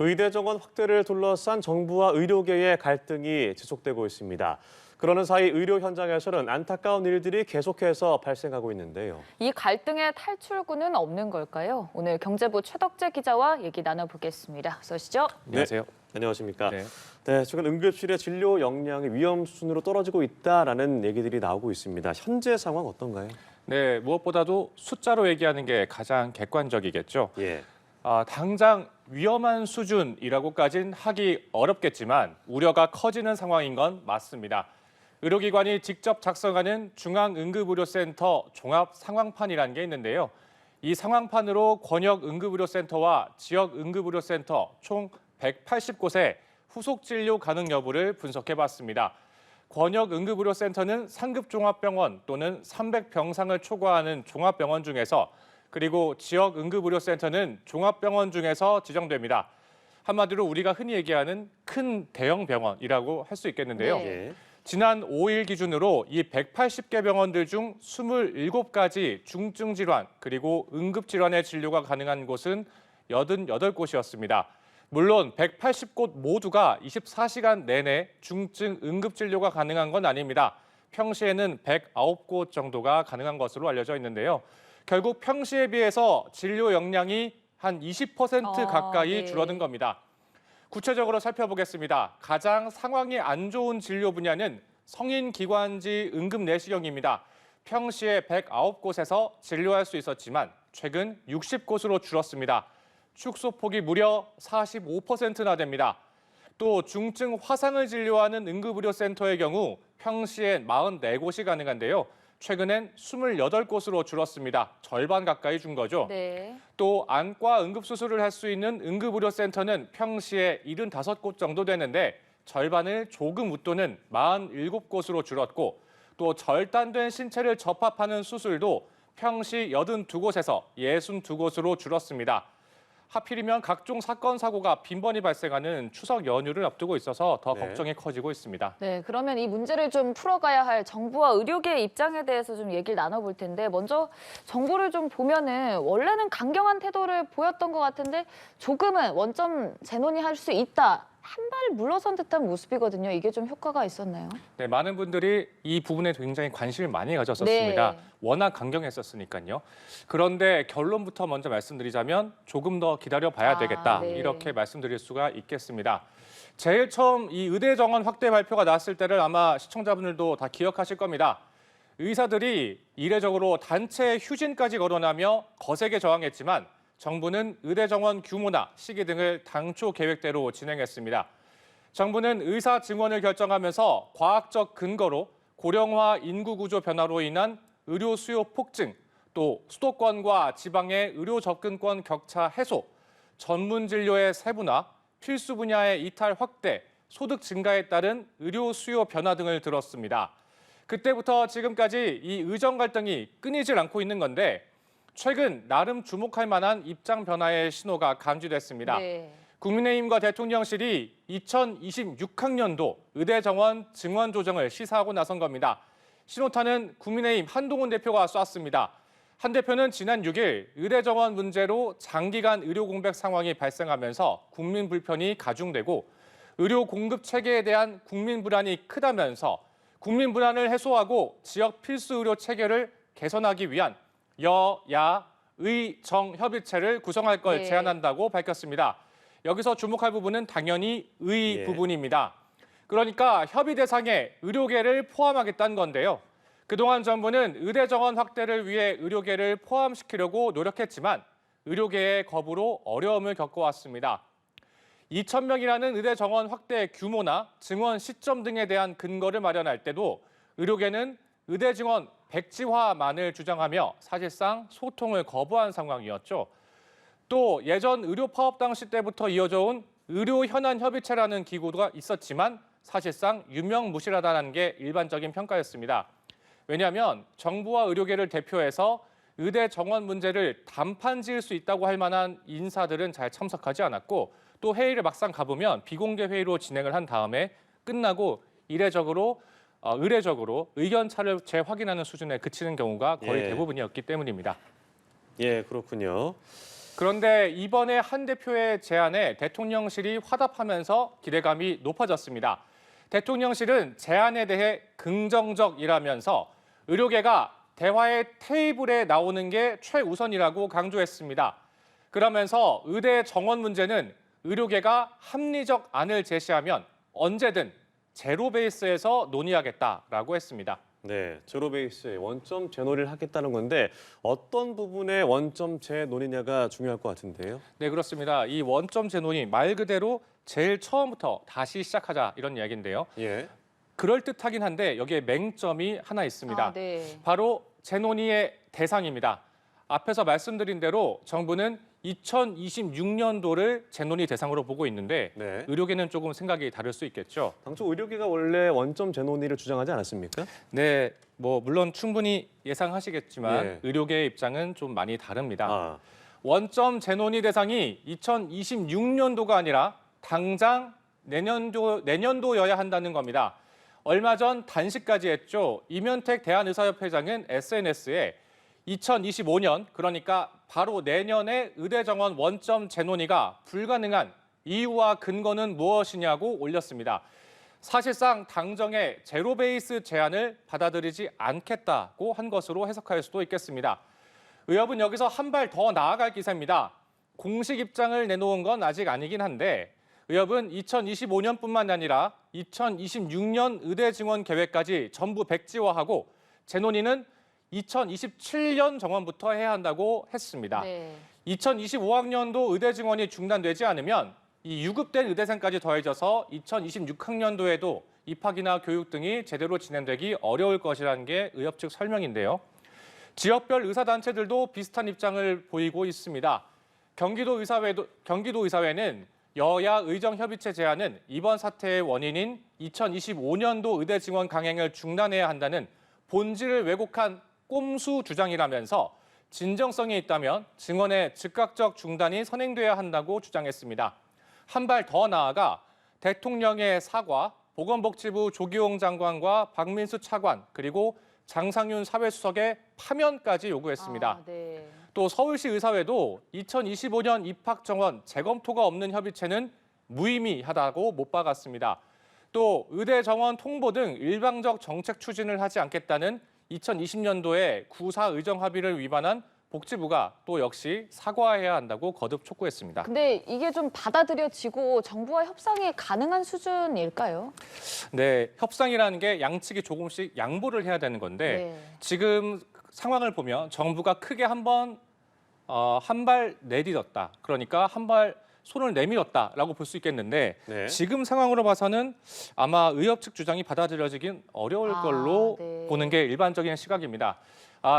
의대 정원 확대를 둘러싼 정부와 의료계의 갈등이 지속되고 있습니다. 그러는 사이 의료 현장에서는 안타까운 일들이 계속해서 발생하고 있는데요. 이 갈등의 탈출구는 없는 걸까요? 오늘 경제부 최덕재 기자와 얘기 나눠보겠습니다. 어서 오시죠. 안녕하세요. 안녕하십니까. 네. 최근 응급실의 진료 역량이 위험 수준으로 떨어지고 있다라는 얘기들이 나오고 있습니다. 현재 상황 어떤가요? 네, 무엇보다도 숫자로 얘기하는 게 가장 객관적이겠죠. 예. 당장 위험한 수준이라고까진 하기 어렵겠지만 우려가 커지는 상황인 건 맞습니다. 의료기관이 직접 작성하는 중앙응급의료센터 종합상황판이라는 게 있는데요. 이 상황판으로 권역응급의료센터와 지역응급의료센터 총 180곳의 후속 진료 가능 여부를 분석해봤습니다. 권역응급의료센터는 상급종합병원 또는 300병상을 초과하는 종합병원 중에서 그리고 지역응급의료센터는 종합병원 중에서 지정됩니다. 한마디로 우리가 흔히 얘기하는 큰 대형 병원이라고 할 수 있겠는데요. 네. 예. 지난 5일 기준으로 이 180개 병원들 중 27가지 중증 질환 그리고 응급 질환의 진료가 가능한 곳은 88곳이었습니다. 물론 180곳 모두가 24시간 내내 중증 응급 진료가 가능한 건 아닙니다. 평시에는 109곳 정도가 가능한 것으로 알려져 있는데요. 결국 평시에 비해서 진료 역량이 한 20% 가까이 네. 줄어든 겁니다. 구체적으로 살펴보겠습니다. 가장 상황이 안 좋은 진료 분야는 성인기관지 응급내시경입니다. 평시에 109곳에서 진료할 수 있었지만 최근 60곳으로 줄었습니다. 축소폭이 무려 45%나 됩니다. 또 중증 화상을 진료하는 응급의료센터의 경우 평시엔 44곳이 가능한데요. 최근엔 28곳으로 줄었습니다. 절반 가까이 준 거죠. 네. 또 안과 응급수술을 할 수 있는 응급의료센터는 평시에 75곳 정도 되는데 절반을 조금 웃도는 47곳으로 줄었고 또 절단된 신체를 접합하는 수술도 평시 82곳에서 62곳으로 줄었습니다. 하필이면 각종 사건, 사고가 빈번히 발생하는 추석 연휴를 앞두고 있어서 더 네. 걱정이 커지고 있습니다. 네, 그러면 이 문제를 좀 풀어가야 할 정부와 의료계의 입장에 대해서 좀 얘기를 나눠볼 텐데 먼저 정부를 좀 보면은 원래는 강경한 태도를 보였던 것 같은데 조금은 원점 재논의할 수 있다. 한 발 물러선 듯한 모습이거든요. 이게 좀 효과가 있었나요? 네, 많은 분들이 이 부분에 굉장히 관심을 많이 가졌었습니다. 네. 워낙 강경했었으니까요. 그런데 결론부터 먼저 말씀드리자면 조금 더 기다려봐야 되겠다. 네. 이렇게 말씀드릴 수가 있겠습니다. 제일 처음 이 의대 정원 확대 발표가 나왔을 때를 아마 시청자분들도 다 기억하실 겁니다. 의사들이 이례적으로 단체 휴진까지 거론하며 거세게 저항했지만 정부는 의대 정원 규모나 시기 등을 당초 계획대로 진행했습니다. 정부는 의사 증원을 결정하면서 과학적 근거로 고령화 인구 구조 변화로 인한 의료 수요 폭증, 또 수도권과 지방의 의료 접근권 격차 해소, 전문 진료의 세분화, 필수 분야의 이탈 확대, 소득 증가에 따른 의료 수요 변화 등을 들었습니다. 그때부터 지금까지 이 의정 갈등이 끊이질 않고 있는 건데 최근 나름 주목할 만한 입장 변화의 신호가 감지됐습니다. 네. 국민의힘과 대통령실이 2026학년도 의대 정원 증원 조정을 시사하고 나선 겁니다. 신호탄은 국민의힘 한동훈 대표가 쐈습니다. 한 대표는 지난 6일 의대 정원 문제로 장기간 의료 공백 상황이 발생하면서 국민 불편이 가중되고 의료 공급 체계에 대한 국민 불안이 크다면서 국민 불안을 해소하고 지역 필수 의료 체계를 개선하기 위한 여야 의정 협의체를 구성할 걸 네. 제안한다고 밝혔습니다. 여기서 주목할 부분은 당연히 의 예. 부분입니다. 그러니까 협의 대상에 의료계를 포함하겠다는 건데요. 그동안 정부는 의대 정원 확대를 위해 의료계를 포함시키려고 노력했지만 의료계의 거부로 어려움을 겪어왔습니다. 2,000명이라는 의대 정원 확대 규모나 증원 시점 등에 대한 근거를 마련할 때도 의료계는 의대 증원 백지화만을 주장하며 사실상 소통을 거부한 상황이었죠. 또 예전 의료 파업 당시 때부터 이어져 온 의료 현안 협의체라는 기구가 있었지만 사실상 유명무실하다는 게 일반적인 평가였습니다. 왜냐하면 정부와 의료계를 대표해서 의대 정원 문제를 단판 지을 수 있다고 할 만한 인사들은 잘 참석하지 않았고 또 회의를 막상 가보면 비공개 회의로 진행을 한 다음에 끝나고 의례적으로 의견 차를 재확인하는 수준에 그치는 경우가 거의 예. 대부분이었기 때문입니다. 예, 그렇군요. 그런데 이번에 한 대표의 제안에 대통령실이 화답하면서 기대감이 높아졌습니다. 대통령실은 제안에 대해 긍정적이라면서 의료계가 대화의 테이블에 나오는 게 최우선이라고 강조했습니다. 그러면서 의대 정원 문제는 의료계가 합리적 안을 제시하면 언제든 제로 베이스에서 논의하겠다라고 했습니다. 네, 제로 베이스의 원점 재논의를 하겠다는 건데 어떤 부분의 원점 재논의냐가 중요할 것 같은데요. 네, 그렇습니다. 이 원점 재논의 말 그대로 제일 처음부터 다시 시작하자 이런 이야기인데요. 예. 그럴듯하긴 한데 여기에 맹점이 하나 있습니다. 아, 네. 바로 재논의의 대상입니다. 앞에서 말씀드린 대로 정부는 2026년도를 재논의 대상으로 보고 있는데 네. 의료계는 조금 생각이 다를 수 있겠죠. 당초 의료계가 원래 원점 재논의를 주장하지 않았습니까? 네, 뭐 물론 충분히 예상하시겠지만 예. 의료계의 입장은 좀 많이 다릅니다. 아, 원점 재논의 대상이 2026년도가 아니라 당장 내년도여야 한다는 겁니다. 얼마 전 단식까지 했죠. 이면택 대한의사협회장은 SNS에 2025년, 그러니까 바로 내년에 의대 정원 원점 재논의가 불가능한 이유와 근거는 무엇이냐고 올렸습니다. 사실상 당정의 제로 베이스 제안을 받아들이지 않겠다고 한 것으로 해석할 수도 있겠습니다. 의협은 여기서 한 발 더 나아갈 기세입니다. 공식 입장을 내놓은 건 아직 아니긴 한데 의협은 2025년뿐만 아니라 2026년 의대 증원 계획까지 전부 백지화하고 재논의는 2027년 정원부터 해야 한다고 했습니다. 네. 2025학년도 의대 증원이 중단되지 않으면 이 유급된 의대생까지 더해져서 2026학년도에도 입학이나 교육 등이 제대로 진행되기 어려울 것이라는 게 의협 측 설명인데요. 지역별 의사단체들도 비슷한 입장을 보이고 있습니다. 경기도 의사회는 여야 의정협의체 제안은 이번 사태의 원인인 2025년도 의대 증원 강행을 중단해야 한다는 본질을 왜곡한 꼼수 주장이라면서 진정성이 있다면 증원의 즉각적 중단이 선행돼야 한다고 주장했습니다. 한 발 더 나아가 대통령의 사과, 보건복지부 조기용 장관과 박민수 차관, 그리고 장상윤 사회수석의 파면까지 요구했습니다. 아, 네. 또 서울시 의사회도 2025년 입학 정원 재검토가 없는 협의체는 무의미하다고 못 박았습니다. 또 의대 정원 통보 등 일방적 정책 추진을 하지 않겠다는 2020년도에 구사 의정 합의를 위반한 복지부가 또 역시 사과해야 한다고 거듭 촉구했습니다. 근데 이게 좀 받아들여지고 정부와 협상이 가능한 수준일까요? 네, 협상이라는 게 양측이 조금씩 양보를 해야 되는 건데 네. 지금 상황을 보면 정부가 크게 한 발 내딛었다. 그러니까 한 발 손을 내밀었다라고 볼 수 있겠는데 네. 지금 상황으로 봐서는 아마 의협 측 주장이 받아들여지긴 어려울 걸로 네. 보는 게 일반적인 시각입니다.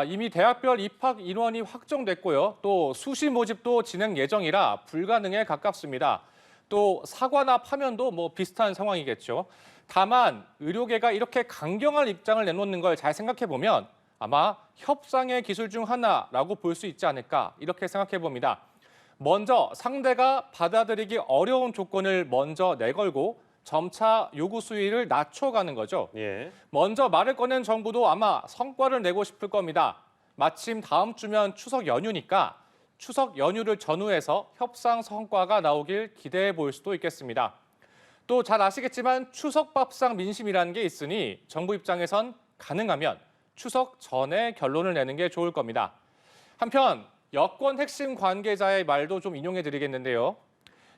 이미 대학별 입학 인원이 확정됐고요. 또 수시 모집도 진행 예정이라 불가능에 가깝습니다. 또 사과나 파면도 뭐 비슷한 상황이겠죠. 다만 의료계가 이렇게 강경한 입장을 내놓는 걸 잘 생각해 보면 아마 협상의 기술 중 하나라고 볼 수 있지 않을까 이렇게 생각해 봅니다. 먼저 상대가 받아들이기 어려운 조건을 먼저 내걸고 점차 요구 수위를 낮춰가는 거죠. 예. 먼저 말을 꺼낸 정부도 아마 성과를 내고 싶을 겁니다. 마침 다음 주면 추석 연휴니까 추석 연휴를 전후해서 협상 성과가 나오길 기대해 볼 수도 있겠습니다. 또 잘 아시겠지만 추석 밥상 민심이라는 게 있으니 정부 입장에선 가능하면 추석 전에 결론을 내는 게 좋을 겁니다. 한편 여권 핵심 관계자의 말도 좀 인용해 드리겠는데요.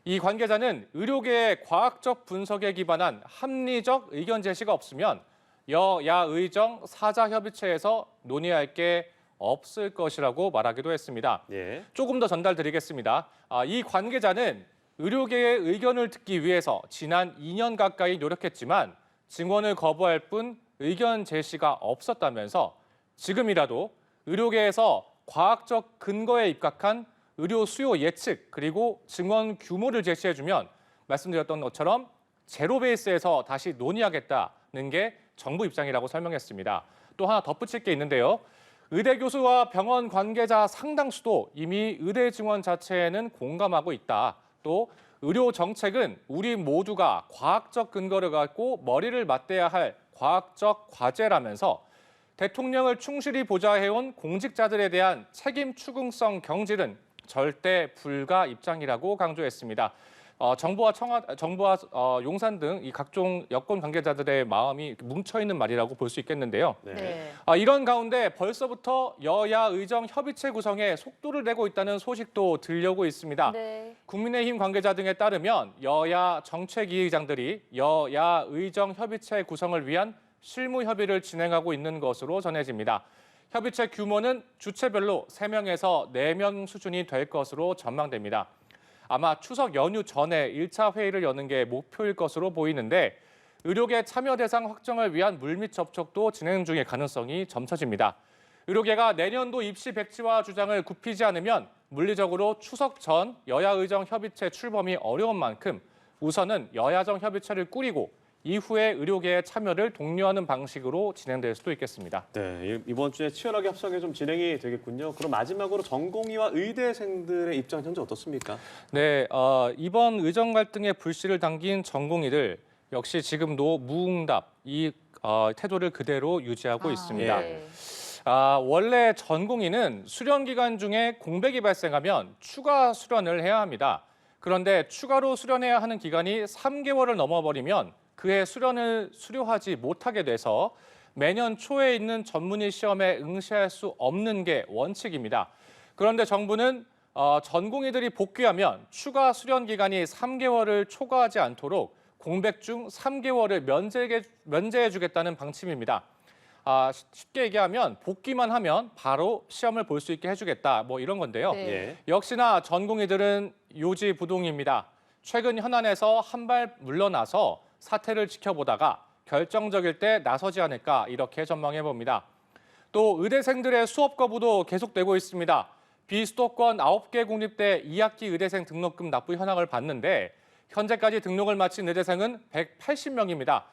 이 관계자는 의료계의 과학적 분석에 기반한 합리적 의견 제시가 없으면 여야 의정 사자협의체에서 논의할 게 없을 것이라고 말하기도 했습니다. 예. 조금 더 전달드리겠습니다. 이 관계자는 의료계의 의견을 듣기 위해서 지난 2년 가까이 노력했지만 증원을 거부할 뿐 의견 제시가 없었다면서 지금이라도 의료계에서 과학적 근거에 입각한 의료 수요 예측 그리고 증원 규모를 제시해주면 말씀드렸던 것처럼 제로 베이스에서 다시 논의하겠다는 게 정부 입장이라고 설명했습니다. 또 하나 덧붙일 게 있는데요. 의대 교수와 병원 관계자 상당수도 이미 의대 증원 자체에는 공감하고 있다. 또 의료 정책은 우리 모두가 과학적 근거를 갖고 머리를 맞대야 할 과학적 과제라면서 대통령을 충실히 보좌해온 공직자들에 대한 책임 추궁성 경질은 절대 불가 입장이라고 강조했습니다. 정부와 용산 등 이 각종 여권 관계자들의 마음이 뭉쳐 있는 말이라고 볼 수 있겠는데요. 네. 이런 가운데 벌써부터 여야 의정 협의체 구성에 속도를 내고 있다는 소식도 들려오고 있습니다. 네. 국민의힘 관계자 등에 따르면 여야 정책위의장들이 여야 의정 협의체 구성을 위한 실무 협의를 진행하고 있는 것으로 전해집니다. 협의체 규모는 주체별로 3명에서 4명 수준이 될 것으로 전망됩니다. 아마 추석 연휴 전에 1차 회의를 여는 게 목표일 것으로 보이는데 의료계 참여 대상 확정을 위한 물밑 접촉도 진행 중일 가능성이 점쳐집니다. 의료계가 내년도 입시 백지화 주장을 굽히지 않으면 물리적으로 추석 전 여야 의정 협의체 출범이 어려운 만큼 우선은 여야정 협의체를 꾸리고 이후에 의료계의 참여를 독려하는 방식으로 진행될 수도 있겠습니다. 네, 이번 주에 치열하게 협상이 좀 진행이 되겠군요. 그럼 마지막으로 전공의와 의대생들의 입장은 현재 어떻습니까? 네, 이번 의정 갈등의 불씨를 당긴 전공의들 역시 지금도 무응답 이 태도를 그대로 유지하고 있습니다. 네. 원래 전공의는 수련 기간 중에 공백이 발생하면 추가 수련을 해야 합니다. 그런데 추가로 수련해야 하는 기간이 3개월을 넘어버리면 그해 수련을 수료하지 못하게 돼서 매년 초에 있는 전문의 시험에 응시할 수 없는 게 원칙입니다. 그런데 정부는 전공의들이 복귀하면 추가 수련 기간이 3개월을 초과하지 않도록 공백 중 3개월을 면제해주겠다는 방침입니다. 쉽게 얘기하면 복귀만 하면 바로 시험을 볼 수 있게 해주겠다 뭐 이런 건데요. 네. 예. 역시나 전공의들은 요지부동입니다. 최근 현안에서 한 발 물러나서 사태를 지켜보다가 결정적일 때 나서지 않을까 이렇게 전망해 봅니다. 또 의대생들의 수업 거부도 계속되고 있습니다. 비수도권 9개 국립대 2학기 의대생 등록금 납부 현황을 봤는데 현재까지 등록을 마친 의대생은 180명입니다.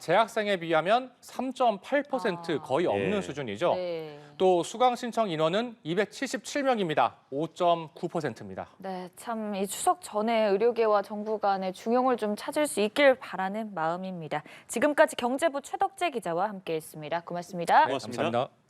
재학생에 비하면 3.8% 거의 없는 예. 수준이죠. 네. 또 수강 신청 인원은 277명입니다. 5.9%입니다. 네, 참 이 추석 전에 의료계와 정부 간의 중용을 좀 찾을 수 있길 바라는 마음입니다. 지금까지 경제부 최덕재 기자와 함께했습니다. 고맙습니다. 고맙습니다. 감사합니다.